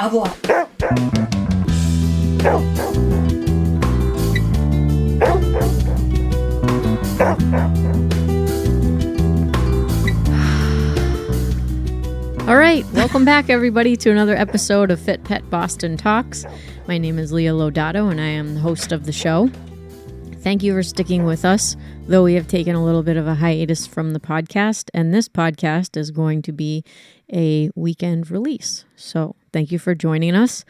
Avoir. All right, welcome back, everybody, to another episode of FitPet Boston Talks. My name is Leah Lori, and I am the host of the show. Thank you for sticking with us, though we have taken a little bit of a hiatus from the podcast, and this podcast is going to be a weekend release. So thank you for joining us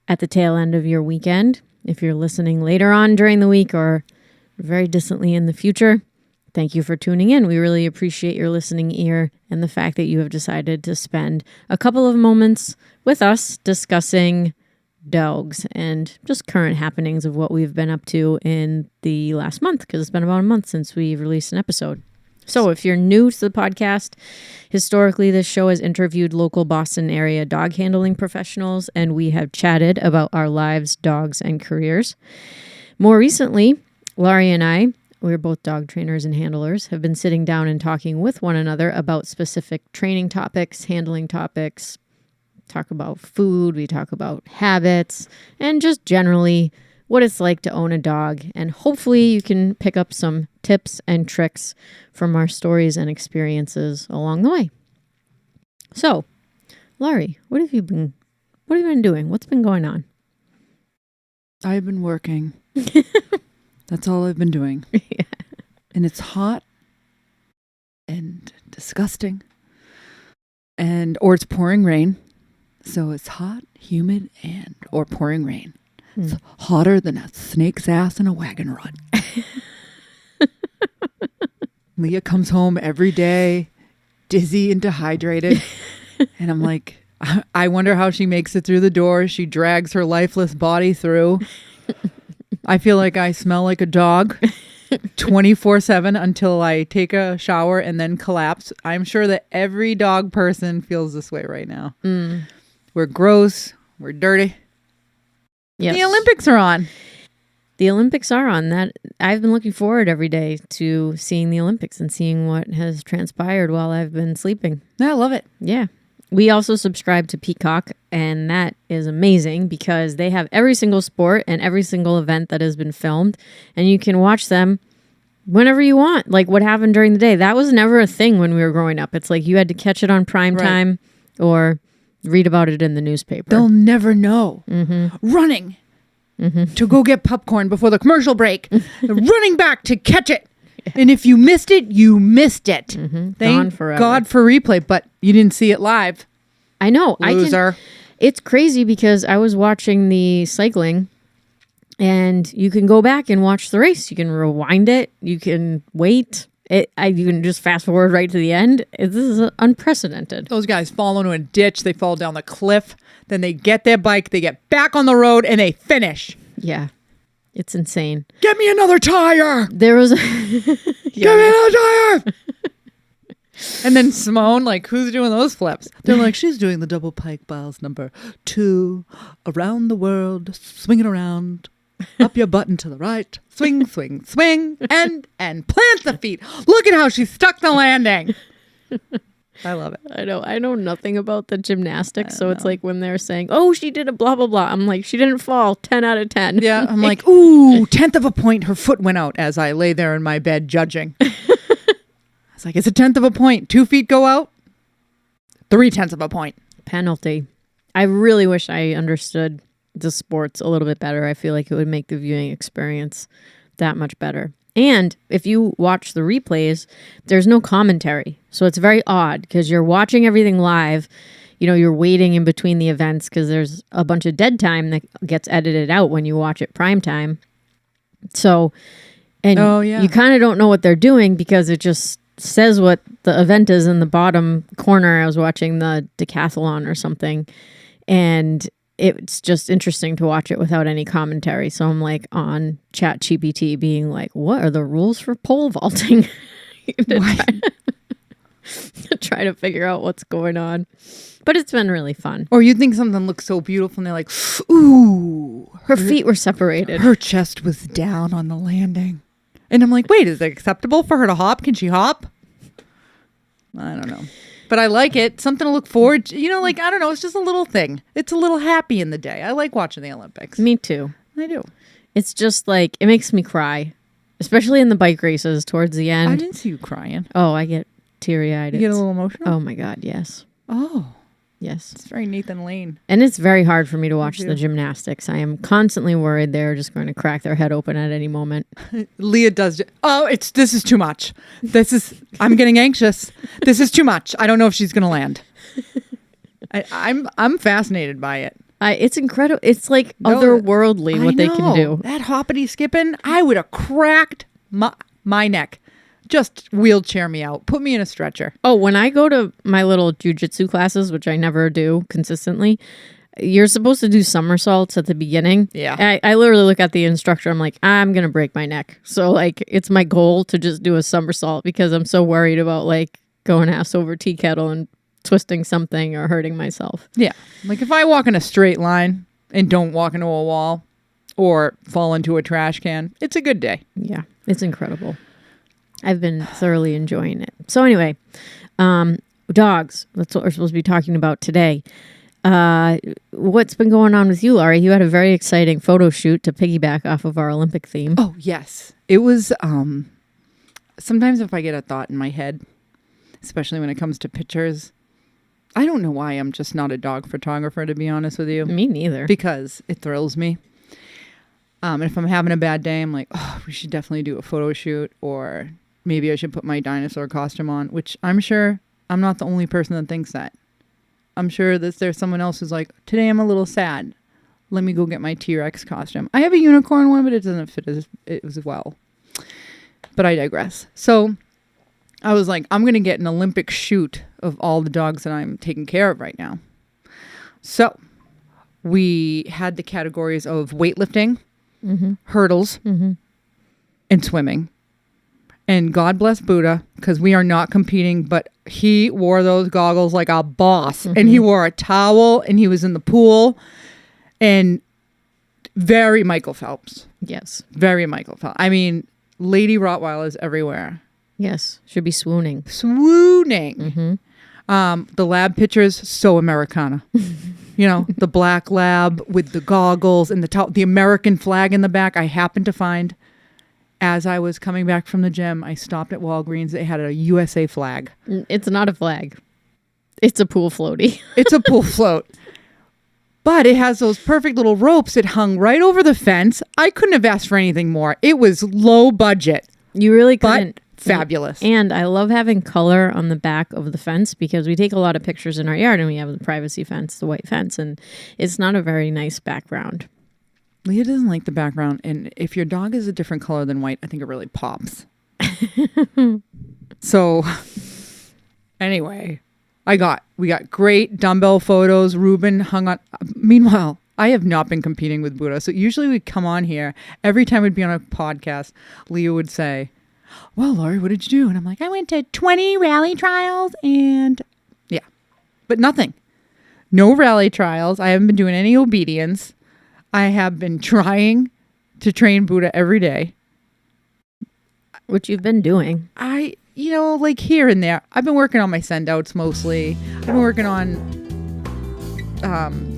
at the tail end of your weekend. If you're listening later on during the week or very distantly in the future, thank you for tuning in. We really appreciate your listening ear and the fact that you have decided to spend a couple of moments with us discussing dogs and just current happenings of what we've been up to in the last month, because it's been about a month since we released an episode. So if you're new to the podcast, historically this show has interviewed local Boston area dog handling professionals, and we have chatted about our lives, dogs, and careers. More recently, Lori and I, we're both dog trainers and handlers, have been sitting down and talking with one another about specific training topics, handling topics, talk about food, we talk about habits, and just generally what it's like to own a dog. And hopefully you can pick up some tips and tricks from our stories and experiences along the way. So, Lori, what have you been doing? What's been going on? I've been working. That's all I've been doing. Yeah. And it's hot and disgusting. Or it's pouring rain. So it's hot, humid, or pouring rain. It's hotter than a snake's ass in a wagon rut. Leah comes home every day, dizzy and dehydrated. And I'm like, I wonder how she makes it through the door. She drags her lifeless body through. I feel like I smell like a dog 24/7 until I take a shower and then collapse. I'm sure that every dog person feels this way right now. We're gross. We're dirty. Yes. The Olympics are on. The Olympics are on. That I've been looking forward every day to seeing the Olympics and seeing what has transpired while I've been sleeping. I love it. Yeah. We also subscribe to Peacock, and that is amazing because they have every single sport and every single event that has been filmed, and you can watch them whenever you want. Like what happened during the day. That was never a thing when we were growing up. It's like you had to catch it on prime time or read about it in the newspaper. They'll never know. Running to go get popcorn before the commercial break. Running back to catch it. And if you missed it, you missed it. Thank God for replay, but you didn't see it live. I know. Loser. It's crazy because I was watching the cycling, and you can go back and watch the race. You can rewind it. You can wait. You can just fast forward right to the end. This is unprecedented. Those guys fall into a ditch. They fall down the cliff. Then they get their bike. They get back on the road, and they finish. Yeah. It's insane. Get me another tire. There was Get me another tire. And then Simone, like, who's doing those flips? They're like, she's doing the double pike biles number 2 around the world, swing it around, up your button to the right, swing, swing, swing, and plant the feet. Look at how she stuck the landing. I love it. I know nothing about the gymnastics, so it's like when they're saying, oh, she did a blah, blah, blah. I'm like, she didn't fall. 10 out of 10. Yeah, I'm like, ooh, 10th of a point. Her foot went out as I lay there in my bed judging. It's like, it's a 10th of a point. 2 feet go out. 3/10 of a point. Penalty. I really wish I understood the sports a little bit better. I feel like it would make the viewing experience that much better. And if you watch the replays, there's no commentary. So it's very odd because you're watching everything live. You know, you're waiting in between the events because there's a bunch of dead time that gets edited out when you watch it prime time. So, you kind of don't know what they're doing because it just says what the event is in the bottom corner. I was watching the decathlon or something, and it's just interesting to watch it without any commentary. So I'm like on ChatGPT being like, what are the rules for pole vaulting? to try to figure out what's going on. But it's been really fun. Or you think something looks so beautiful and they're like, ooh. Her feet were separated. Her chest was down on the landing. And I'm like, wait, is it acceptable for her to hop? Can she hop? I don't know. But I like it. Something to look forward to. You know, like, I don't know. It's just a little thing. It's a little happy in the day. I like watching the Olympics. Me too. I do. It's just like, it makes me cry, especially in the bike races towards the end. I didn't see you crying. Oh, I get teary-eyed. You get a little emotional? Oh my God, yes. Oh. Yes. It's very Nathan Lane. And it's very hard for me to watch the gymnastics. I am constantly worried they're just going to crack their head open at any moment. Leah does. This is too much. I'm getting anxious. This is too much. I don't know if she's going to land. I'm fascinated by it. It's incredible. It's like otherworldly what they can do. That hoppity skipping, I would have cracked my neck. Just wheelchair me out. Put me in a stretcher. Oh, when I go to my little jujitsu classes, which I never do consistently, you're supposed to do somersaults at the beginning. Yeah. I literally look at the instructor. I'm like, I'm going to break my neck. So like, it's my goal to just do a somersault because I'm so worried about like going ass over tea kettle and twisting something or hurting myself. Yeah. Like if I walk in a straight line and don't walk into a wall or fall into a trash can, it's a good day. Yeah. It's incredible. I've been thoroughly enjoying it. So anyway, dogs. That's what we're supposed to be talking about today. What's been going on with you, Lori? You had a very exciting photo shoot to piggyback off of our Olympic theme. Oh, yes. It was, sometimes if I get a thought in my head, especially when it comes to pictures, I don't know why I'm just not a dog photographer, to be honest with you. Me neither. Because it thrills me. And if I'm having a bad day, I'm like, oh, we should definitely do a photo shoot, or maybe I should put my dinosaur costume on, which I'm sure I'm not the only person that thinks that. I'm sure that there's someone else who's like, today I'm a little sad. Let me go get my T-Rex costume. I have a unicorn one, but it doesn't fit as well. But I digress. So I was like, I'm going to get an Olympic shoot of all the dogs that I'm taking care of right now. So we had the categories of weightlifting, hurdles, and swimming. And God bless Buddha, because we are not competing, but he wore those goggles like a boss. And he wore a towel, and he was in the pool. And very Michael Phelps. Yes. Very Michael Phelps. I mean, Lady Rottweilers everywhere. Yes. Should be swooning. Swooning. The lab pictures, so Americana. You know, the black lab with the goggles and the American flag in the back. I happened to find, as I was coming back from the gym, I stopped at Walgreens. They had a USA flag. It's not a flag. It's a pool floaty. It's a pool float. But it has those perfect little ropes. It hung right over the fence. I couldn't have asked for anything more. It was low budget. You really couldn't. But fabulous. And I love having color on the back of the fence because we take a lot of pictures in our yard and we have the privacy fence, the white fence, and it's not a very nice background. Leah doesn't like the background, and if your dog is a different color than white, I think it really pops. So anyway, we got great dumbbell photos. Ruben hung on. Meanwhile, I have not been competing with Buddha. So usually we'd come on here. Every time we'd be on a podcast, Leah would say, well, Lori, what did you do? And I'm like, I went to 20 rally trials and yeah, but nothing. No rally trials. I haven't been doing any obedience. I have been trying to train Buddha every day. Which you've been doing. Like here and there. I've been working on my send-outs mostly. I've been working on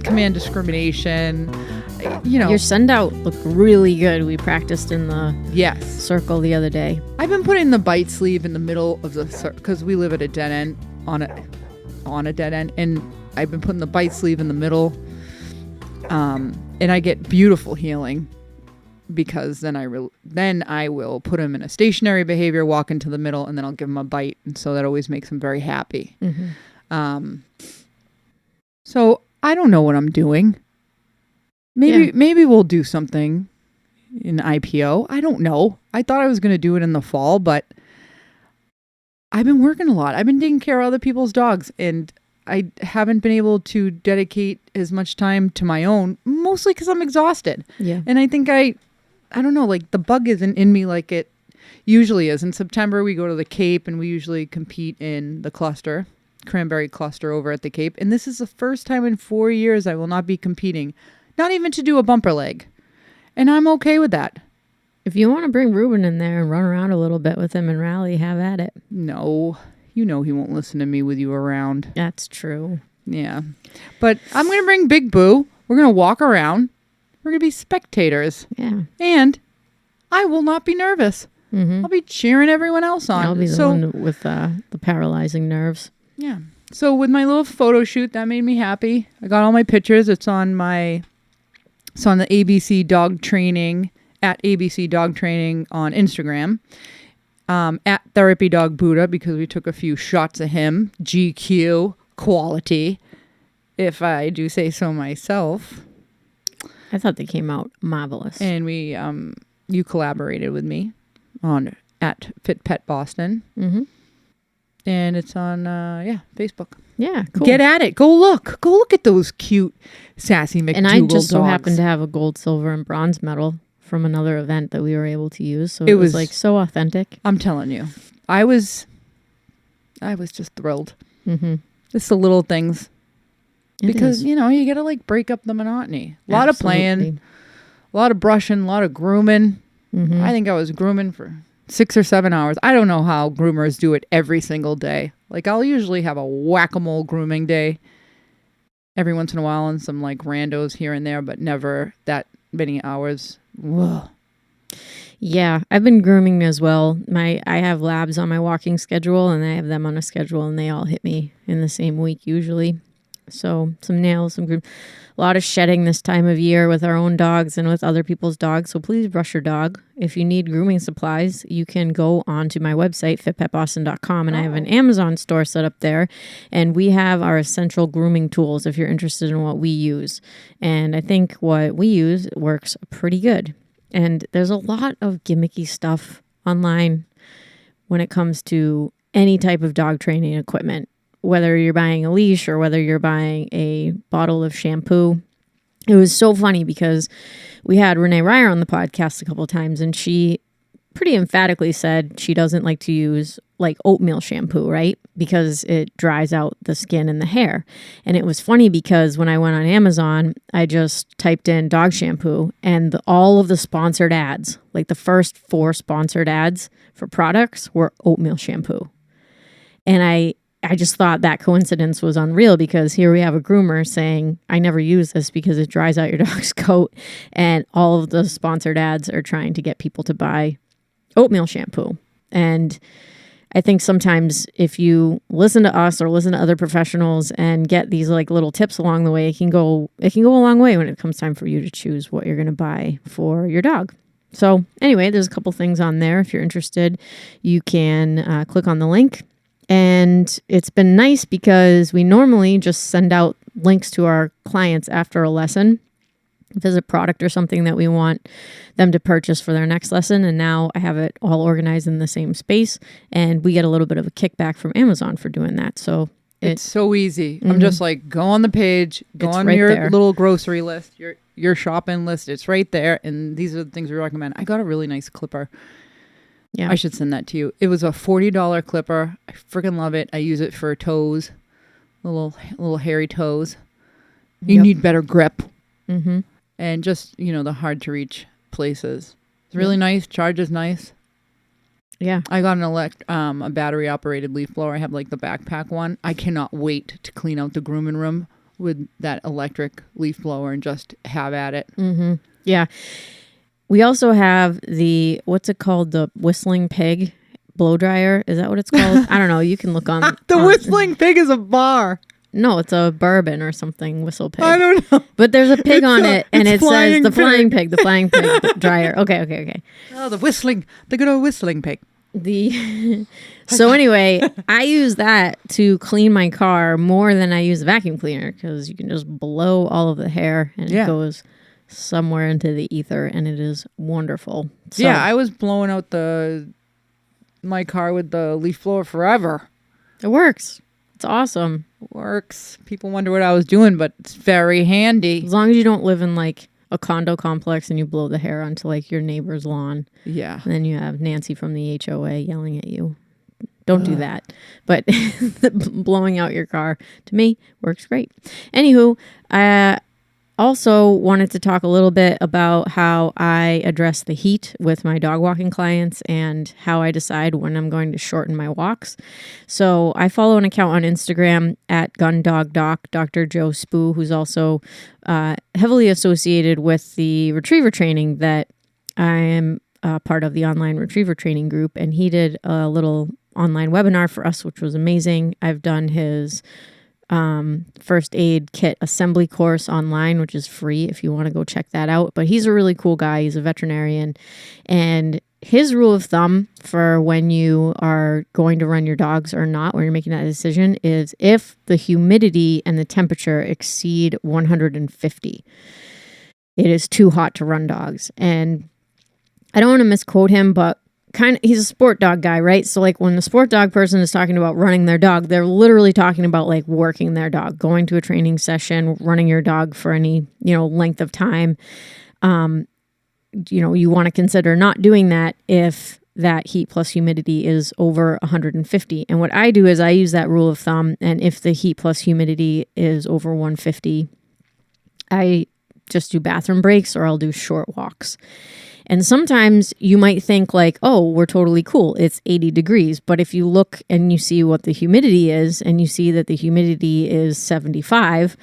command discrimination. Your send-out looked really good. We practiced in the circle the other day. I've been putting the bite sleeve in the middle of the circle because we live at a dead end on a dead end, and I've been putting the bite sleeve in the middle. And I get beautiful healing because then I will put him in a stationary behavior, walk into the middle, and then I'll give him a bite. And so that always makes him very happy. So I don't know what I'm doing. Maybe we'll do something in IPO. I don't know. I thought I was going to do it in the fall, but I've been working a lot. I've been taking care of other people's dogs, and I haven't been able to dedicate as much time to my own, mostly because I'm exhausted. Yeah. And I think I don't know, like the bug isn't in me like it usually is. In September, we go to the Cape and we usually compete in the cluster, cranberry cluster over at the Cape. And this is the first time in 4 years I will not be competing, not even to do a bumper leg. And I'm okay with that. If you want to bring Ruben in there and run around a little bit with him and rally, have at it. No, You know he won't listen to me with you around. That's true. Yeah. But I'm going to bring Big Boo. We're going to walk around. We're going to be spectators. Yeah. And I will not be nervous. Mm-hmm. I'll be cheering everyone else on. I'll be the one with the paralyzing nerves. Yeah. So with my little photo shoot, that made me happy. I got all my pictures. It's on the ABC Dog Training, at ABC Dog Training on Instagram. At Therapy Dog Buddha, because we took a few shots of him. GQ quality, if I do say so myself. I thought they came out marvelous. And you collaborated with me at FitPet Boston. Mm-hmm. And it's on, Facebook. Yeah, cool. Get at it. Go look at those cute, sassy McDougal And I just so dogs. happened to have a gold, silver, and bronze medal from another event that we were able to use. So it was like so authentic. I'm telling you. I was just thrilled. Mm-hmm. It's the little things. Because, is. you got to break up the monotony. A lot of playing, a lot of brushing, a lot of grooming. Mm-hmm. I think I was grooming for 6 or 7 hours. I don't know how groomers do it every single day. I'll usually have a whack-a-mole grooming day every once in a while and some randos here and there, but never that many hours. Whoa. Yeah, I've been grooming as well. I have labs on my walking schedule, and I have them on a schedule, and they all hit me in the same week usually. So some nails, some groom, a lot of shedding this time of year with our own dogs and with other people's dogs. So please brush your dog. If you need grooming supplies, you can go onto my website, fitpetboston.com, and I have an Amazon store set up there. And we have our essential grooming tools if you're interested in what we use. And I think what we use works pretty good. And there's a lot of gimmicky stuff online when it comes to any type of dog training equipment. Whether you're buying a leash or whether you're buying a bottle of shampoo. It was so funny because we had Renee Ryer on the podcast a couple of times, and she pretty emphatically said she doesn't like to use oatmeal shampoo, right? Because it dries out the skin and the hair. And it was funny because when I went on Amazon, I just typed in dog shampoo, and all of the sponsored ads, the first 4 sponsored ads for products were oatmeal shampoo. And I just thought that coincidence was unreal because here we have a groomer saying, I never use this because it dries out your dog's coat. And all of the sponsored ads are trying to get people to buy oatmeal shampoo. And I think sometimes if you listen to us or listen to other professionals and get these little tips along the way, it can go a long way when it comes time for you to choose what you're going to buy for your dog. So anyway, there's a couple things on there. If you're interested, you can click on the link. And it's been nice because we normally just send out links to our clients after a lesson. If there's a product or something that we want them to purchase for their next lesson. And now I have it all organized in the same space. And we get a little bit of a kickback from Amazon for doing that. So it's so easy. Mm-hmm. I'm just go on the page, go it's on right your there. little grocery list, your shopping list. It's right there. And these are the things we recommend. I got a really nice clipper. Yeah, I should send that to you. It was a $40 clipper. I freaking love it. I use it for toes, little hairy toes. You need better grip. Mm-hmm. And just, the hard to reach places. It's really nice. Charge is nice. Yeah. I got a battery operated leaf blower. I have the backpack one. I cannot wait to clean out the grooming room with that electric leaf blower and just have at it. Mm-hmm. Yeah. We also have what's it called? The Whistling Pig blow dryer. Is that what it's called? I don't know. You can look on. Whistling Pig is a bar. No, it's a bourbon or something. Whistle Pig. I don't know. But there's a pig on it, and it says the Flying Flying Pig. The Flying Pig dryer. Okay. Oh, the good old Whistling Pig. So anyway, I use that to clean my car more than I use a vacuum cleaner because you can just blow all of the hair and it goes somewhere into the ether, and it is wonderful. So, yeah, I was blowing out my car with the leaf blower forever. It works. It's awesome. It works. People wonder what I was doing, but it's very handy. As long as you don't live in a condo complex and you blow the hair onto your neighbor's lawn. Yeah. And then you have Nancy from the HOA yelling at you. Don't do that. But blowing out your car, to me, works great. Anywho, Also wanted to talk a little bit about how I address the heat with my dog walking clients and how I decide when I'm going to shorten my walks. So I follow an account on Instagram at GunDogDoc, Dr. Joe Spoo, who's also heavily associated with the retriever training that I am part of the online retriever training group. And he did a little online webinar for us, which was amazing. I've done his first aid kit assembly course online, which is free if you want to go check that out. But he's a really cool guy. He's a veterinarian. And his rule of thumb for when you are going to run your dogs or not, when you're making that decision, is if the humidity and the temperature exceed 150, it is too hot to run dogs. And I don't want to misquote him, but he's a sport dog guy, right? So like when the sport dog person is talking about running their dog, they're literally talking about like working their dog, going to a training session, running your dog for any, length of time. You want to consider not doing that if that heat plus humidity is over 150. And what I do is I use that rule of thumb. And if the heat plus humidity is over 150, I just do bathroom breaks or I'll do short walks. And sometimes you might think like, oh, we're totally cool. It's 80 degrees. But if you look and you see what the humidity is and you see that the humidity is 75,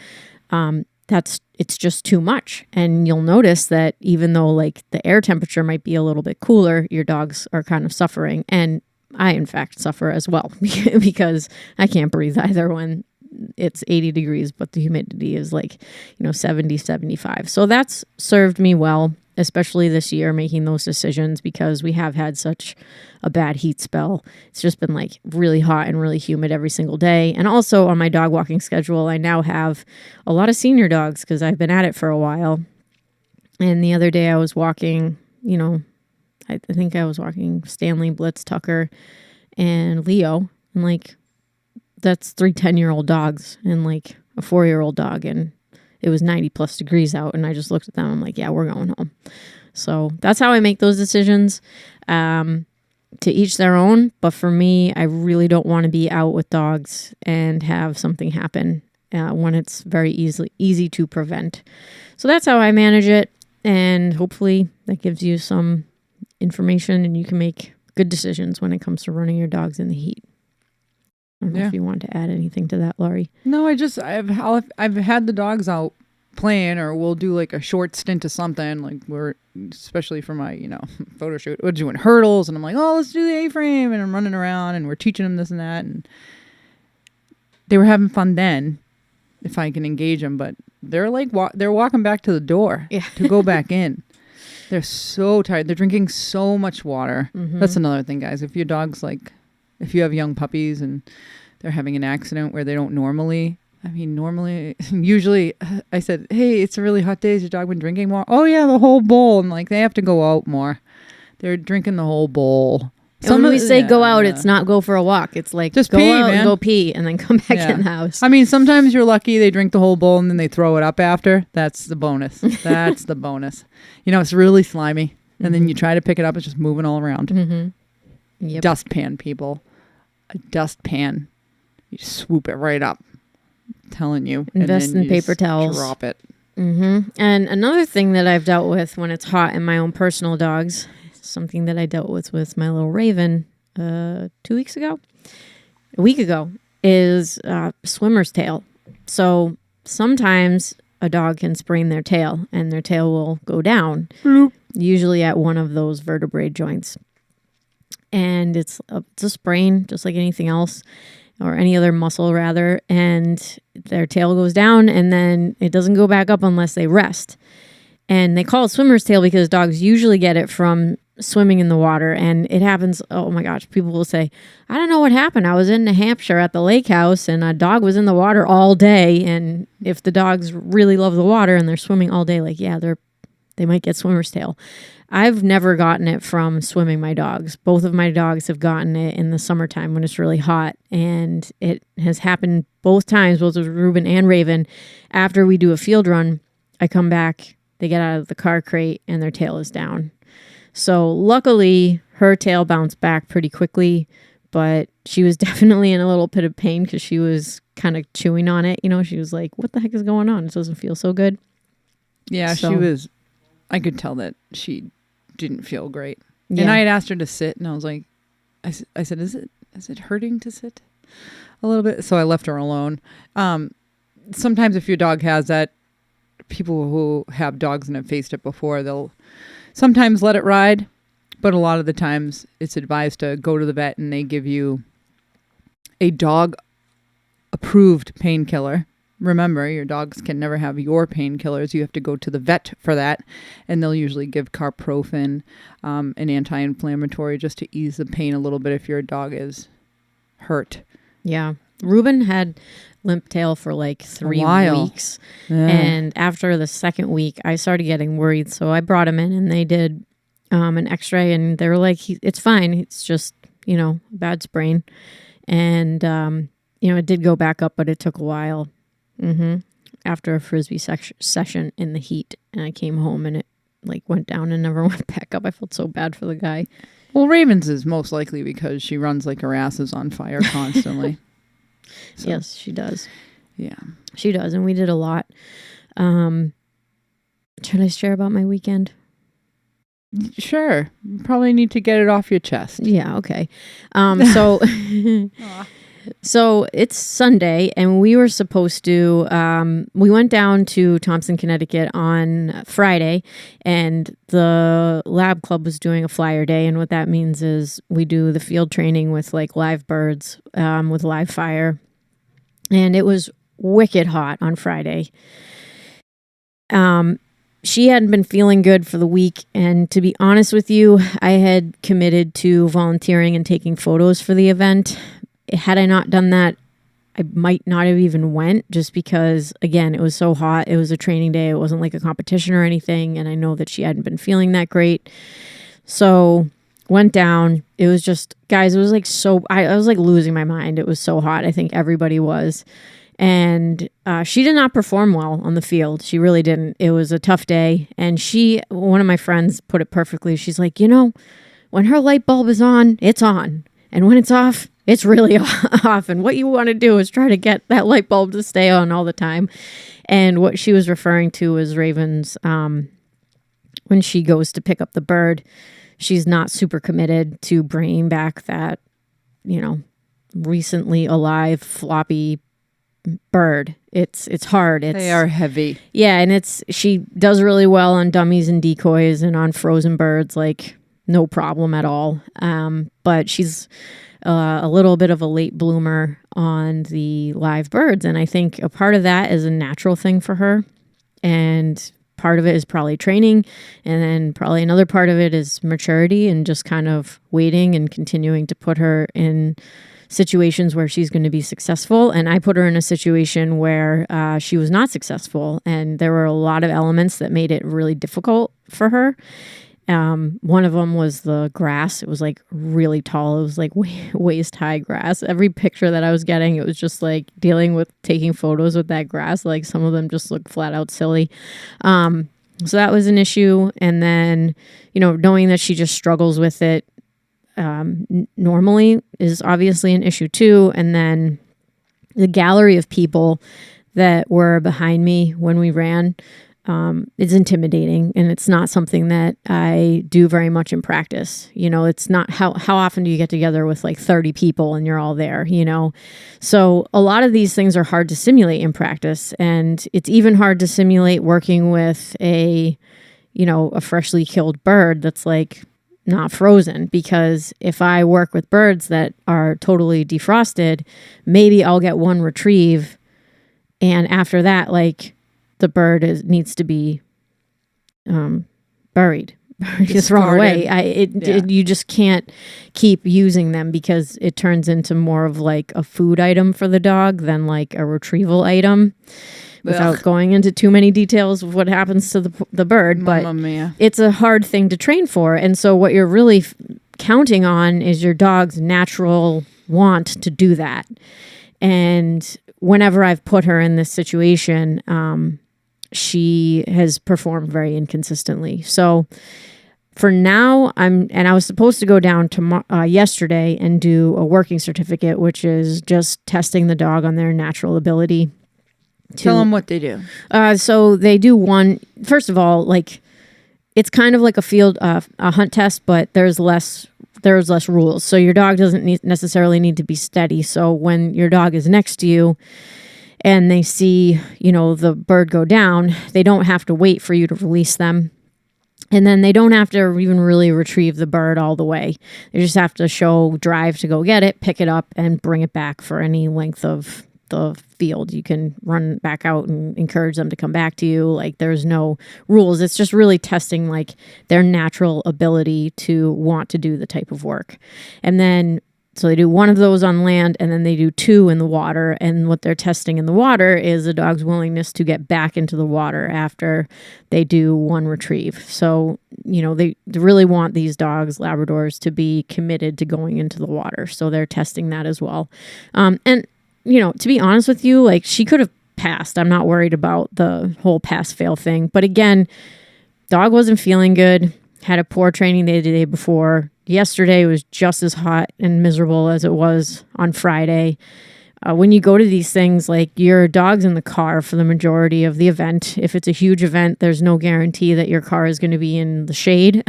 it's just too much. And you'll notice that even though like the air temperature might be a little bit cooler, your dogs are kind of suffering. And I, in fact, suffer as well because I can't breathe either when it's 80 degrees, but the humidity is like, 70, 75. So that's served me well, especially this year, making those decisions because we have had such a bad heat spell. It's just been like really hot and really humid every single day. And also on my dog walking schedule, I now have a lot of senior dogs because I've been at it for a while. And the other day I was walking, I think I was walking Stanley, Blitz, Tucker, and Leo. And like, that's 3 10-year-old dogs and like a 4-year-old dog. And it was 90 plus degrees out. And I just looked at them. I'm like, yeah, we're going home. So that's how I make those decisions. To each their own. But for me, I really don't want to be out with dogs and have something happen when it's very easy to prevent. So that's how I manage it. And hopefully that gives you some information and you can make good decisions when it comes to running your dogs in the heat. I don't know if you want to add anything to that, Lori. No, I've had the dogs out playing, or we'll do like a short stint of something. Like we're, especially for my, photo shoot, we're doing hurdles, and I'm like, oh, let's do the A-frame, and I'm running around, and we're teaching them this and that, and they were having fun then, if I can engage them. But they're like, they're walking back to the door to go back in. They're so tired. They're drinking so much water. Mm-hmm. That's another thing, guys. If your dog's like, if you have young puppies and they're having an accident where they don't usually I said, hey, it's a really hot day. Has your dog been drinking more? Oh yeah, the whole bowl. And like, they have to go out more. They're drinking the whole bowl. When we say go out, it's not go for a walk. It's like just go out and go pee and then come back in the house. I mean, sometimes you're lucky they drink the whole bowl and then they throw it up after. That's the bonus. That's the bonus. It's really slimy. And then you try to pick it up. It's just moving all around. Mm-hmm. Yep. Dustpan, people. A dustpan. You swoop it right up. I'm telling you. Invest in paper towels. Drop it. Mm-hmm. And another thing that I've dealt with when it's hot in my own personal dogs, something that I dealt with my little Raven a week ago, is swimmer's tail. So sometimes a dog can sprain their tail and their tail will go down, usually at one of those vertebrae joints. And it's a sprain, just like anything else, or any other muscle rather, and their tail goes down and then it doesn't go back up unless they rest. And they call it swimmer's tail because dogs usually get it from swimming in the water. And it happens, oh my gosh, people will say, I don't know what happened. I was in New Hampshire at the lake house and a dog was in the water all day. And if the dogs really love the water and they're swimming all day, like, yeah, they might get swimmer's tail. I've never gotten it from swimming my dogs. Both of my dogs have gotten it in the summertime when it's really hot. And it has happened both times, both with Ruben and Raven. After we do a field run, I come back, they get out of the car crate and their tail is down. So luckily, her tail bounced back pretty quickly, but she was definitely in a little bit of pain because she was kind of chewing on it. She was like, what the heck is going on? It doesn't feel so good. Yeah, So- I could tell that she didn't feel great. Yeah. And I had asked her to sit, and I was like, I said, is it hurting to sit a little bit? So I left her alone. Sometimes if your dog has that, people who have dogs and have faced it before, they'll sometimes let it ride, but a lot of the times it's advised to go to the vet and they give you a dog approved painkiller. Remember, your dogs can never have your painkillers. You have to go to the vet for that. And they'll usually give carprofen, an anti-inflammatory, just to ease the pain a little bit if your dog is hurt. Yeah. Ruben had limp tail for like 3 weeks. Yeah. And after the second week, I started getting worried. So I brought him in and they did an x-ray and they were like, it's fine. It's just, bad sprain. And, it did go back up, but it took a while. After a Frisbee session in the heat. And I came home and it went down and never went back up. I felt so bad for the guy. Well, Raven's is most likely because she runs like her ass is on fire constantly. So, yes, she does. Yeah. She does. And we did a lot. Should I share about my weekend? Sure. You probably need to get it off your chest. Yeah, okay. So it's Sunday and we were supposed to, we went down to Thompson, Connecticut on Friday and the lab club was doing a flyer day. And what that means is we do the field training with live birds, with live fire. And it was wicked hot on Friday. She hadn't been feeling good for the week. And to be honest with you, I had committed to volunteering and taking photos for the event. Had I not done that, I might not have even went just because, again, it was so hot. It was a training day. It wasn't like a competition or anything. And I know that she hadn't been feeling that great. So went down. It was just, guys, it was I was losing my mind. It was so hot. I think everybody was. And she did not perform well on the field. She really didn't. It was a tough day. And one of my friends put it perfectly. She's like, when her light bulb is on, it's on. And when it's off, it's really off. And what you want to do is try to get that light bulb to stay on all the time. And what she was referring to was Raven's, when she goes to pick up the bird, she's not super committed to bringing back that, recently alive, floppy bird. It's hard. They are heavy. Yeah. And she does really well on dummies and decoys and on frozen birds, no problem at all. But she's a little bit of a late bloomer on the live birds. And I think a part of that is a natural thing for her. And part of it is probably training. And then probably another part of it is maturity and just kind of waiting and continuing to put her in situations where she's going to be successful. And I put her in a situation where she was not successful. And there were a lot of elements that made it really difficult for her. One of them was the grass. It was really tall. It was waist high grass. Every picture that I was getting, it was just dealing with taking photos with that grass. Some of them just looked flat out silly. So that was an issue. And then, knowing that she just struggles with it normally is obviously an issue too. And then the gallery of people that were behind me when we ran, it's intimidating, and it's not something that I do very much in practice. It's not how often do you get together with 30 people and you're all there, So a lot of these things are hard to simulate in practice, and it's even hard to simulate working with a freshly killed bird that's not frozen, because if I work with birds that are totally defrosted, maybe I'll get one retrieve, and after that, the bird needs to be buried, just thrown away. You just can't keep using them because it turns into more of a food item for the dog than a retrieval item. Without going into too many details of what happens to the bird, but it's a hard thing to train for. And so what you're really counting on is your dog's natural want to do that. And whenever I've put her in this situation, she has performed very inconsistently. So for now, I was supposed to go down yesterday and do a working certificate, which is just testing the dog on their natural ability. Tell them what they do. So they do one, first of all, like it's kind of like a hunt test, but there's less rules. So your dog doesn't necessarily need to be steady. So when your dog is next to you and they see, the bird go down, they don't have to wait for you to release them. And then they don't have to even really retrieve the bird all the way. They just have to show drive to go get it, pick it up, and bring it back for any length of the field. You can run back out and encourage them to come back to you. Like there's no rules. It's just really testing like their natural ability to want to do the type of work. And then so they do one of those on land, and then they do two in the water. And what they're testing in the water is the dog's willingness to get back into the water after they do one retrieve. So, they really want these dogs, Labradors, to be committed to going into the water. So they're testing that as well. And, to be honest with you, like she could have passed. I'm not worried about the whole pass-fail thing. But again, dog wasn't feeling good, had a poor training day the day before. Yesterday was just as hot and miserable as it was on Friday. When you go to these things, like your dog's in the car for the majority of the event. If it's a huge event, there's no guarantee that your car is going to be in the shade.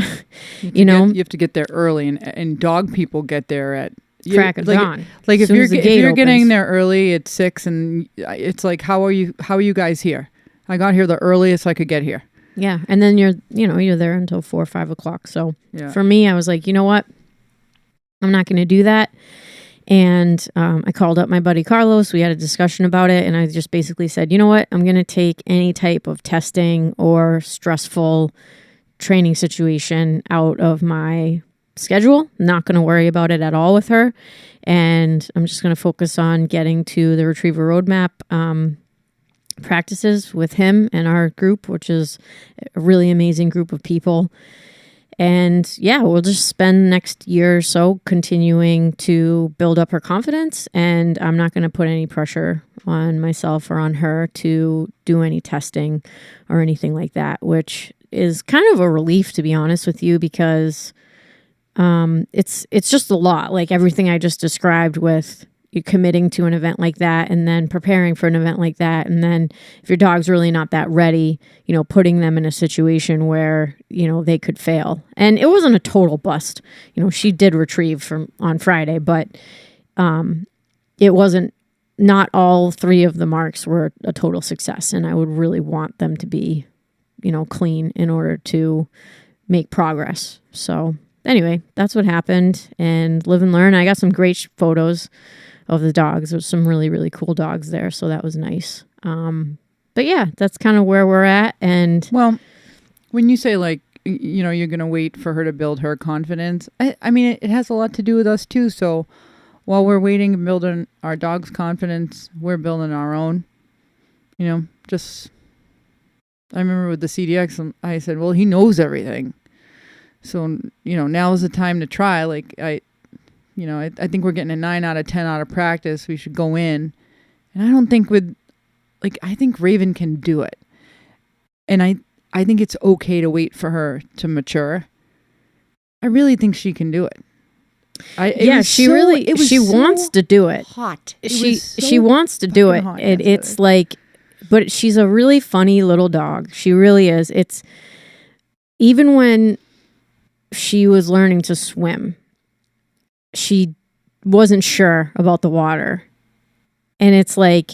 You have to get there early, and dog people get there at crack of dawn. Like if you're getting there early at 6, and it's like, how are you guys here? I got here the earliest I could get here. Yeah. And then you're there until 4 or 5 o'clock. So for me, I was like, you know what? I'm not going to do that. And I called up my buddy Carlos. We had a discussion about it. And I just basically said, you know what? I'm going to take any type of testing or stressful training situation out of my schedule. I'm not going to worry about it at all with her. And I'm just going to focus on getting to the Retriever Roadmap practices with him and our group, which is a really amazing group of people. And we'll just spend the next year or so continuing to build up her confidence. And I'm not going to put any pressure on myself or on her to do any testing or anything like that, which is kind of a relief, to be honest with you, because it's just a lot. Like everything I just described with you committing to an event like that and then preparing for an event like that. And then if your dog's really not that ready, putting them in a situation where, they could fail. And it wasn't a total bust. She did retrieve on Friday, but it wasn't, not all 3 of the marks were a total success. And I would really want them to be, clean in order to make progress. So anyway, that's what happened, and live and learn. I got some great photos of the dogs. There's some really, really cool dogs there. So that was nice. But that's kind of where we're at. And well, when you say like, you're going to wait for her to build her confidence, I mean, it has a lot to do with us too. So while we're waiting and building our dog's confidence, we're building our own, I remember with the CDX, I said, well, he knows everything. So, now is the time to try. Like I think we're getting a 9 out of 10 out of practice. We should go in. And I don't think I think Raven can do it. And I think it's okay to wait for her to mature. I really think she can do it. She wants to do it. Hot. She wants to do it. It's like, but she's a really funny little dog. She really is. It's even when she was learning to swim, she wasn't sure about the water. And it's like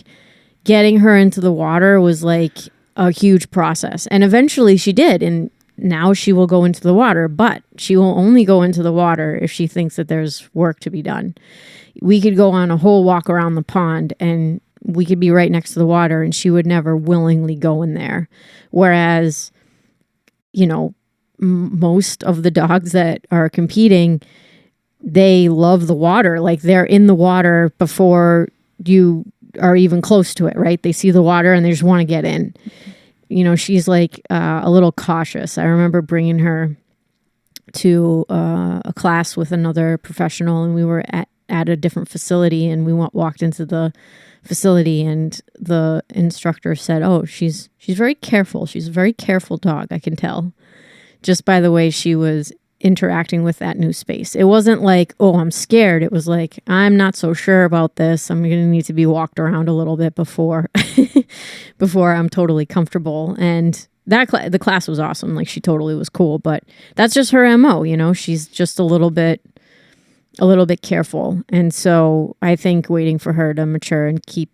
getting her into the water was like a huge process. And eventually she did. And now she will go into the water, but she will only go into the water if she thinks that there's work to be done. We could go on a whole walk around the pond and we could be right next to the water and she would never willingly go in there. Whereas, most of the dogs that are competing, they love the water. Like they're in the water before you are even close to it, right? They see the water and they just want to get in. She's like a little cautious. I remember bringing her to a class with another professional, and we were at a different facility, and we walked into the facility, and the instructor said, "Oh, she's very careful. She's a very careful dog. I can tell, just by the way she was interacting with that new space. It wasn't like, oh, I'm scared. It was like, I'm not so sure about this. I'm going to need to be walked around a little bit before before I'm totally comfortable. And the class was awesome. Like, she totally was cool, but that's just her MO, you know. She's just a little bit careful. And so I think waiting for her to mature and keep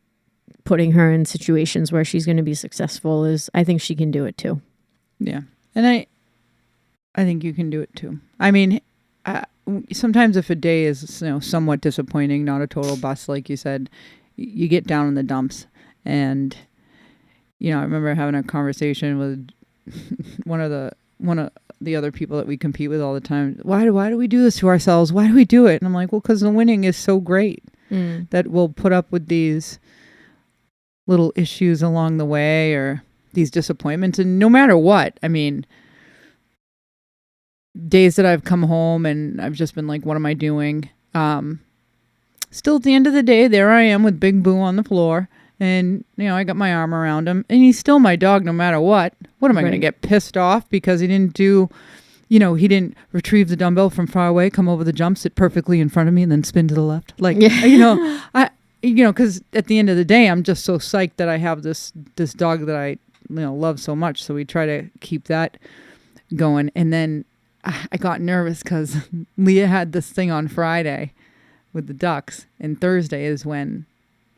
putting her in situations where she's going to be successful I think she can do it too. Yeah. And I think you can do it too. I mean, sometimes if a day is, you know, somewhat disappointing, not a total bust, like you said, you get down in the dumps. And, you know, I remember having a conversation with one of the other people that we compete with all the time. Why do we do this to ourselves? Why do we do it? And I'm like, well, because the winning is so great that we'll put up with these little issues along the way or these disappointments. And no matter what, I mean, days that I've come home and I've just been like, what am I doing? Still at the end of the day, there I am with Big Boo on the floor. And, you know, I got my arm around him. And he's still my dog no matter what. What am I going to get pissed off because he didn't do, you know, he didn't retrieve the dumbbell from far away, come over the jump, sit perfectly in front of me, and then spin to the left? Like, you know, because at the end of the day, I'm just so psyched that I have this dog that I, you know, love so much. So we try to keep that going. And then I got nervous because Leah had this thing on Friday with the ducks, and Thursday is when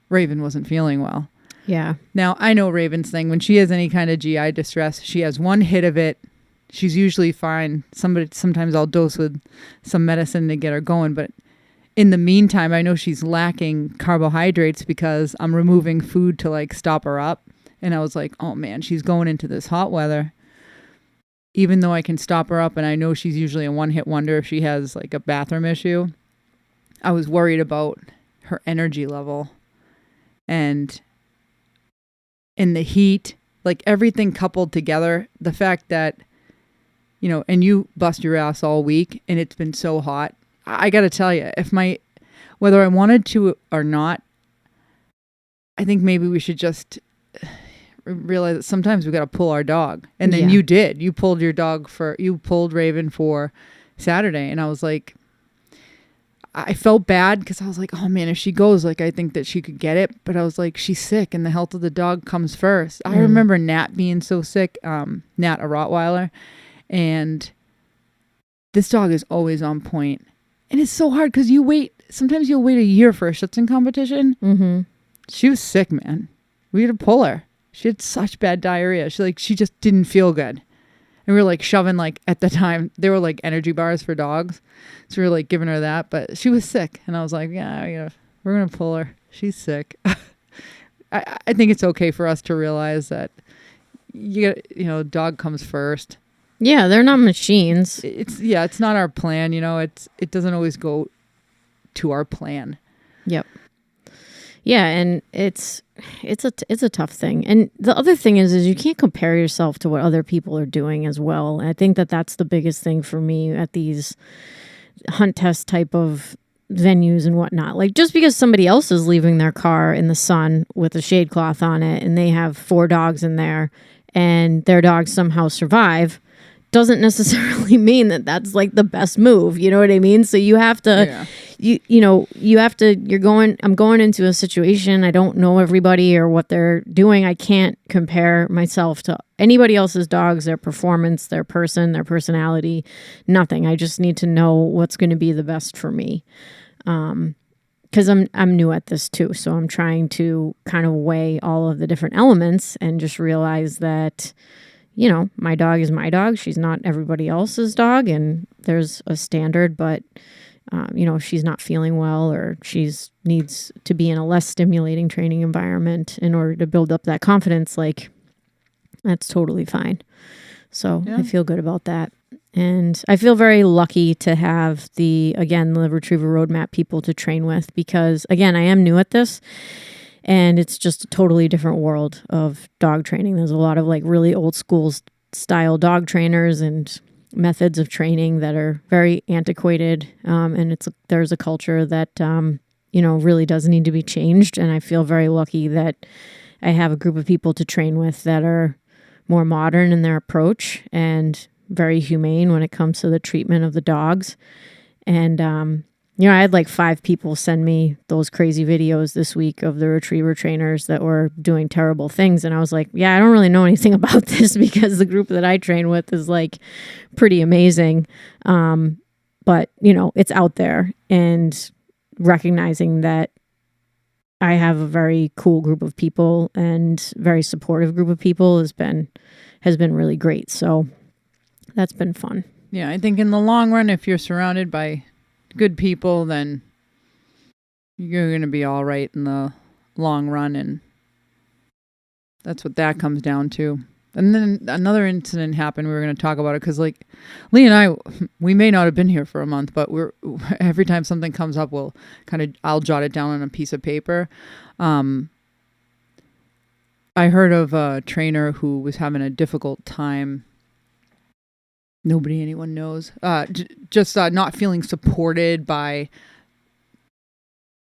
Raven wasn't feeling well. Yeah. Now, I know Raven's thing. When she has any kind of GI distress, she has one hit of it. She's usually fine. Sometimes I'll dose with some medicine to get her going. But in the meantime, I know she's lacking carbohydrates because I'm removing food to like stop her up. And I was like, oh man, she's going into this hot weather. Even though I can stop her up and I know she's usually a one-hit wonder if she has like a bathroom issue, I was worried about her energy level. And in the heat, like everything coupled together, the fact that, you know, and you bust your ass all week and it's been so hot. I got to tell you, whether I wanted to or not, I think maybe we should just realize that sometimes we got to pull our dog. And then you did. You pulled Raven for Saturday. And I was like, I felt bad because I was like, oh man, if she goes, like, I think that she could get it. But I was like, she's sick and the health of the dog comes first. I remember Nat being so sick, Nat, a Rottweiler. And this dog is always on point. And it's so hard because sometimes you'll wait a year for a Schützen competition. Mm-hmm. She was sick, man. We had to pull her. She had such bad diarrhea. She just didn't feel good. And we were like shoving, like at the time, they were like energy bars for dogs. So we were like giving her that, but she was sick. And I was like, yeah, we're going to pull her. She's sick. I think it's okay for us to realize that dog comes first. Yeah, they're not machines. It's not our plan. You know, it doesn't always go to our plan. Yep. Yeah, and it's a tough thing. And the other thing is you can't compare yourself to what other people are doing as well. And I think that's the biggest thing for me at these hunt test type of venues and whatnot. Like, just because somebody else is leaving their car in the sun with a shade cloth on it and they have 4 dogs in there and their dogs somehow survive doesn't necessarily mean that that's like the best move. You know what I mean? So you have to, I'm going into a situation. I don't know everybody or what they're doing. I can't compare myself to anybody else's dogs, their performance, their person, their personality, nothing. I just need to know what's going to be the best for me. Because I'm new at this too. So I'm trying to kind of weigh all of the different elements and just realize that, you know, my dog is my dog. She's not everybody else's dog. And there's a standard, but, if she's not feeling well or needs to be in a less stimulating training environment in order to build up that confidence, like, that's totally fine. So I feel good about that. And I feel very lucky to have the Retriever Roadmap people to train with because, again, I am new at this. And it's just a totally different world of dog training. There's a lot of like really old school style dog trainers and methods of training that are very antiquated. And there's a culture that, really does need to be changed. And I feel very lucky that I have a group of people to train with that are more modern in their approach and very humane when it comes to the treatment of the dogs. And, I had like 5 people send me those crazy videos this week of the retriever trainers that were doing terrible things. And I was like, yeah, I don't really know anything about this because the group that I train with is like pretty amazing. But, it's out there, and recognizing that I have a very cool group of people and very supportive group of people has been really great. So that's been fun. Yeah, I think in the long run, if you're surrounded by good people, then you're going to be all right in the long run. And that's what that comes down to. And then another incident happened. We were going to talk about it because, like, Lee and I, we may not have been here for a month, but every time something comes up, I'll jot it down on a piece of paper. I heard of a trainer who was having a difficult time. Anyone knows. Just not feeling supported by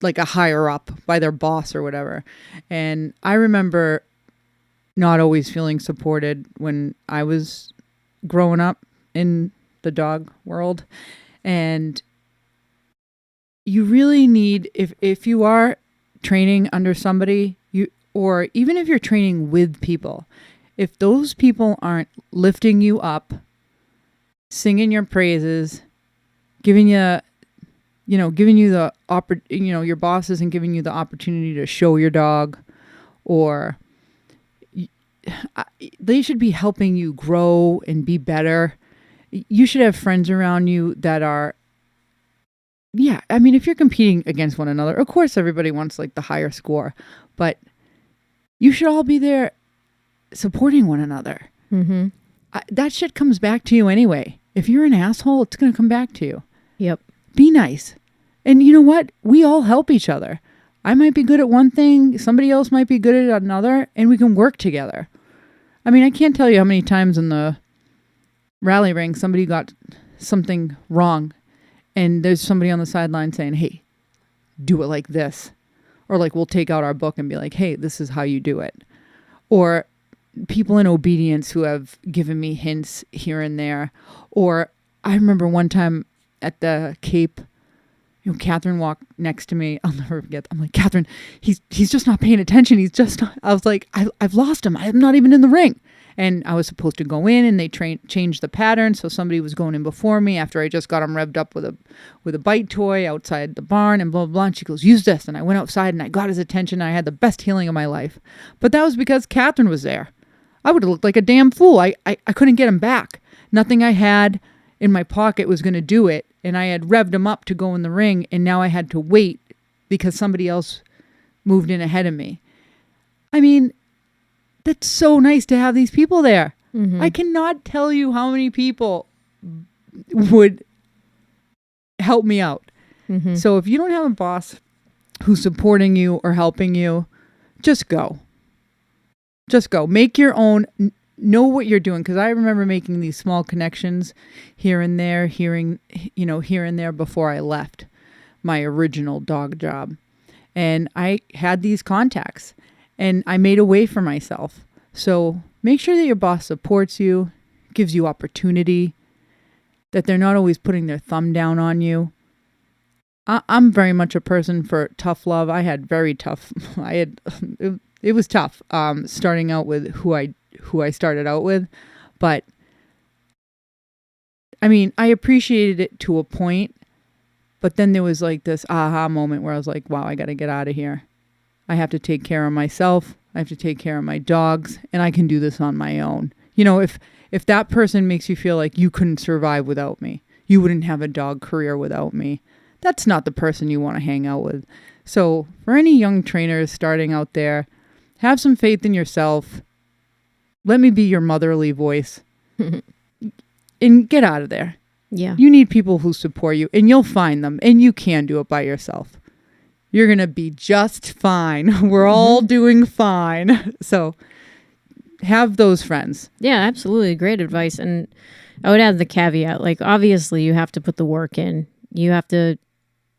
like a higher up, by their boss or whatever. And I remember not always feeling supported when I was growing up in the dog world. And you really need, if you are training under somebody, or even if you're training with people, if those people aren't lifting you up, singing your praises, giving you the your boss isn't giving you the opportunity to show your dog, or they should be helping you grow and be better. You should have friends around you that are, if you're competing against one another, of course everybody wants like the higher score, but you should all be there supporting one another. Mm-hmm. That shit comes back to you anyway. If you're an asshole, it's going to come back to you. Yep. Be nice. And you know what? We all help each other. I might be good at one thing. Somebody else might be good at another, and we can work together. I mean, I can't tell you how many times in the rally ring somebody got something wrong, and there's somebody on the sideline saying, hey, do it like this. Or like we'll take out our book and be like, hey, this is how you do it. Or people in obedience who have given me hints here and there. Or I remember one time at the Cape, Catherine walked next to me. I'll never forget. I'm like, Catherine, he's just not paying attention. I was like, I've lost him. I'm not even in the ring. And I was supposed to go in, and they changed the pattern. So somebody was going in before me after I just got him revved up with a bite toy outside the barn and blah, blah, blah. And she goes, use this. And I went outside and I got his attention. And I had the best healing of my life. But that was because Catherine was there. I would have looked like a damn fool. I couldn't get him back. Nothing I had in my pocket was going to do it. And I had revved him up to go in the ring. And now I had to wait because somebody else moved in ahead of me. I mean, that's so nice to have these people there. Mm-hmm. I cannot tell you how many people would help me out. Mm-hmm. So if you don't have a boss who's supporting you or helping you, just go. Just go. Make your own. Know what you're doing. Because I remember making these small connections here and there, here and there before I left my original dog job. And I had these contacts. And I made a way for myself. So make sure that your boss supports you, gives you opportunity, that they're not always putting their thumb down on you. I'm very much a person for tough love. I had very tough. It was tough starting out with who I started out with. But I mean, I appreciated it to a point. But then there was like this aha moment where I was like, wow, I got to get out of here. I have to take care of myself. I have to take care of my dogs, and I can do this on my own. If that person makes you feel like you couldn't survive without me, you wouldn't have a dog career without me, that's not the person you want to hang out with. So for any young trainers starting out there, have some faith in yourself. Let me be your motherly voice and get out of there. Yeah. You need people who support you, and you'll find them, and you can do it by yourself. You're going to be just fine. We're all doing fine. So have those friends. Yeah, absolutely. Great advice. And I would add the caveat, like, obviously you have to put the work in. You have to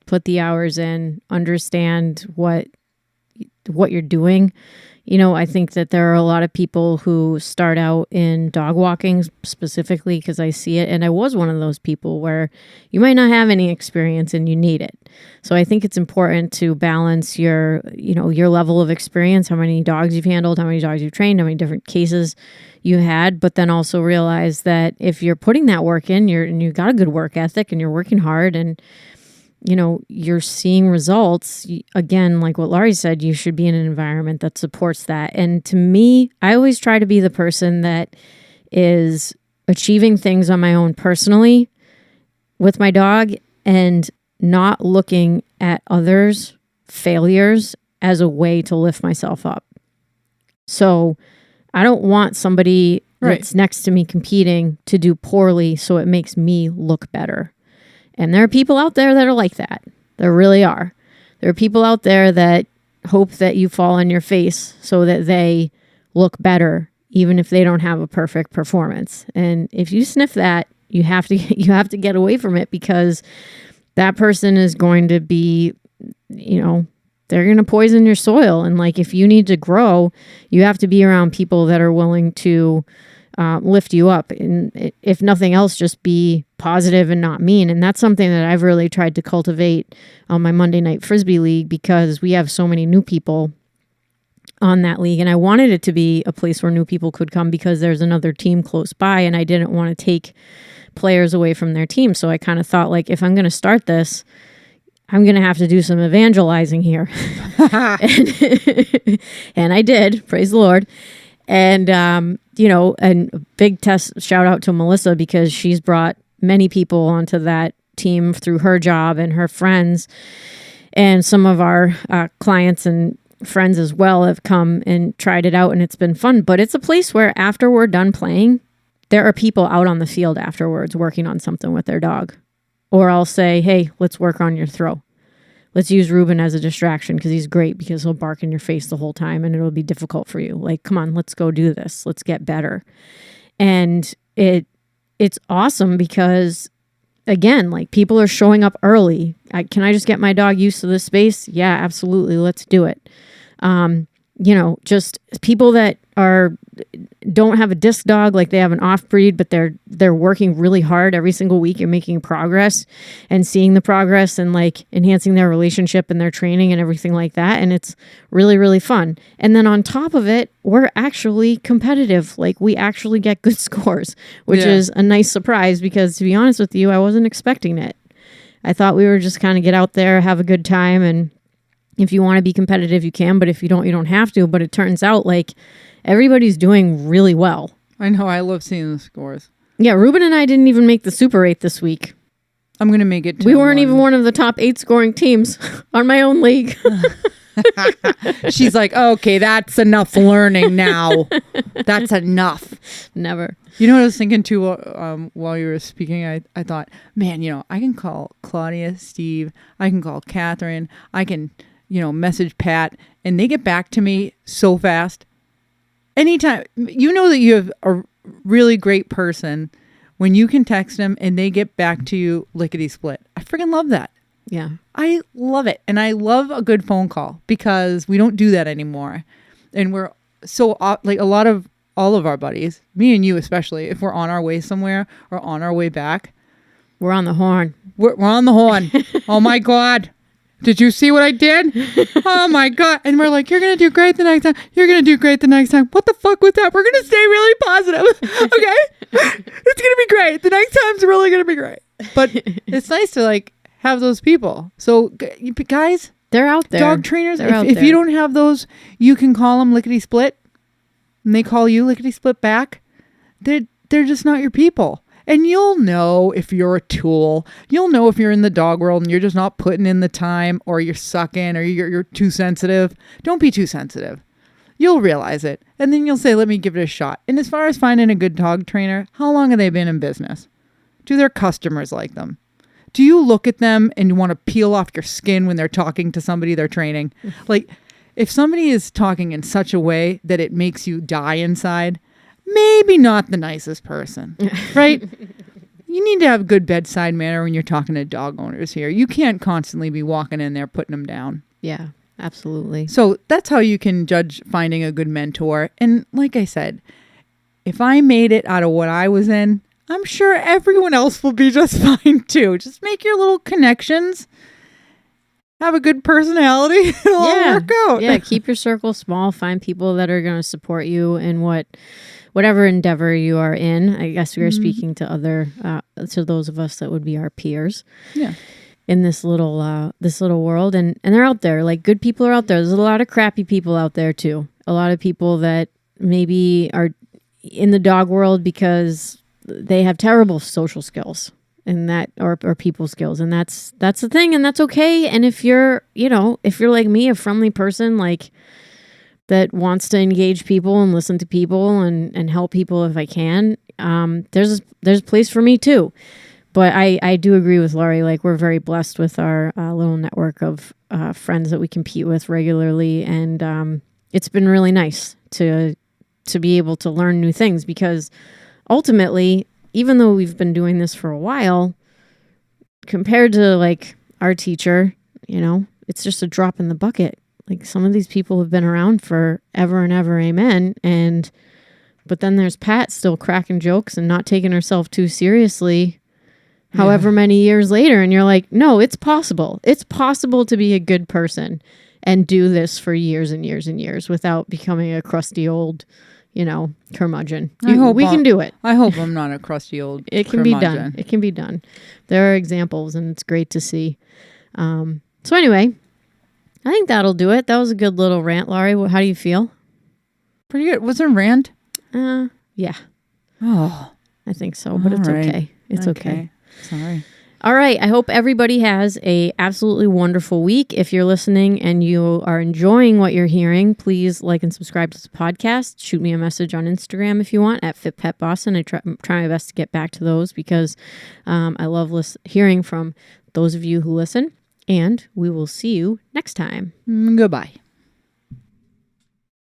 put the hours in, understand what what you're doing. I think that there are a lot of people who start out in dog walking specifically because I see it. And I was one of those people where you might not have any experience and you need it. So I think it's important to balance your level of experience, how many dogs you've handled, how many dogs you've trained, how many different cases you had, but then also realize that if you're putting that work in, you've got a good work ethic and you're working hard and you're seeing results, again, like what Lori said, you should be in an environment that supports that. And to me, I always try to be the person that is achieving things on my own personally with my dog and not looking at others' failures as a way to lift myself up. So I don't want somebody that's next to me competing to do poorly so it makes me look better. And there are people out there that are like that. There really are. There are people out there that hope that you fall on your face so that they look better, even if they don't have a perfect performance. And if you sniff that, you have to get away from it, because that person is going to be, they're going to poison your soil. And like, if you need to grow, you have to be around people that are willing to lift you up, and if nothing else, just be positive and not mean. And that's something that I've really tried to cultivate on my Monday Night Frisbee League, because we have so many new people on that league, and I wanted it to be a place where new people could come because there's another team close by, and I didn't want to take players away from their team. So I kind of thought, like, if I'm going to start this, I'm going to have to do some evangelizing here. And I did, praise the Lord. And, and a big shout out to Melissa, because she's brought many people onto that team through her job and her friends. And some of our clients and friends as well have come and tried it out, and it's been fun. But it's a place where after we're done playing, there are people out on the field afterwards working on something with their dog. Or I'll say, hey, let's work on your throw. Let's use Ruben as a distraction because he's great, because he'll bark in your face the whole time and it'll be difficult for you. Like, come on, let's go do this. Let's get better. And it's awesome because, again, like, people are showing up early. Can I just get my dog used to this space? Yeah, absolutely. Let's do it. Just people that don't have a disc dog, like they have an off breed, but they're working really hard every single week and making progress and seeing the progress and like enhancing their relationship and their training and everything like that. And it's really, really fun. And then on top of it, we're actually competitive. Like, we actually get good scores, which is a nice surprise, because to be honest with you, I wasn't expecting it. I thought we were just kind of get out there, have a good time, and if you want to be competitive, you can, but if you don't have to. But it turns out like everybody's doing really well. I know. I love seeing the scores. Yeah, Ruben and I didn't even make the Super 8 this week. I'm going to make it. We weren't even one of the top 8 scoring teams on my own league. She's like, okay, that's enough learning now. That's enough. Never. You know what I was thinking too while you were speaking? I thought, man, I can call Claudia, Steve, I can call Catherine, I can, message Pat, and they get back to me so fast. Anytime, that you have a really great person when you can text them and they get back to you lickety split. I freaking love that. Yeah. I love it. And I love a good phone call, because we don't do that anymore. And we're so, like, all of our buddies, me and you especially, if we're on our way somewhere or on our way back, we're on the horn. We're on the horn. Oh my God. Did you see what I did? Oh my God. And we're like, you're going to do great the next time. You're going to do great the next time. What the fuck was that? We're going to stay really positive. Okay? It's going to be great. The next time's really going to be great. But it's nice to like have those people. So guys, they're out there. Dog trainers. If you don't have those, you can call them lickety split, and they call you lickety split back. They're just not your people. And you'll know if you're a tool. You'll know if you're in the dog world and you're just not putting in the time, or you're sucking, or you're too sensitive. Don't be too sensitive. You'll realize it. And then you'll say, let me give it a shot. And as far as finding a good dog trainer, how long have they been in business? Do their customers like them? Do you look at them and you want to peel off your skin when they're talking to somebody they're training? Like, if somebody is talking in such a way that it makes you die inside, maybe not the nicest person, right? You need to have good bedside manner when you're talking to dog owners here. You can't constantly be walking in there putting them down. Yeah, absolutely. So that's how you can judge finding a good mentor. And like I said, if I made it out of what I was in, I'm sure everyone else will be just fine too. Just make your little connections. Have a good personality. It'll all work out. Yeah, keep your circle small. Find people that are going to support you in whatever endeavor you are in. I guess we are speaking to those of us that would be our peers. Yeah. In this little world, and they're out there. Like, good people are out there. There's a lot of crappy people out there too. A lot of people that maybe are in the dog world because they have terrible social skills and that or people skills, and that's the thing, and that's okay. And if you're like me, a friendly person like that wants to engage people and listen to people and help people if I can, there's a place for me too. But I do agree with Lori. Like, we're very blessed with our little network of friends that we compete with regularly, and it's been really nice to be able to learn new things, because ultimately, even though we've been doing this for a while, compared to like our teacher, it's just a drop in the bucket. Like, some of these people have been around for ever and ever, amen. But then there's Pat still cracking jokes and not taking herself too seriously. However many years later, and you're like, no, it's possible. It's possible to be a good person and do this for years and years and years without becoming a crusty old, curmudgeon. We can do it. I hope I'm not a crusty old It can be done. It can be done. There are examples, and it's great to see. So anyway, I think that'll do it. That was a good little rant, Laurie. How do you feel? Pretty good. Was it a rant? Yeah. Oh. I think so, but it's okay. It's okay. Sorry. All right. I hope everybody has a absolutely wonderful week. If you're listening and you are enjoying what you're hearing, please like and subscribe to this podcast. Shoot me a message on Instagram if you want, at FitPet Boston. I try my best to get back to those, because I love hearing from those of you who listen. And we will see you next time. Goodbye.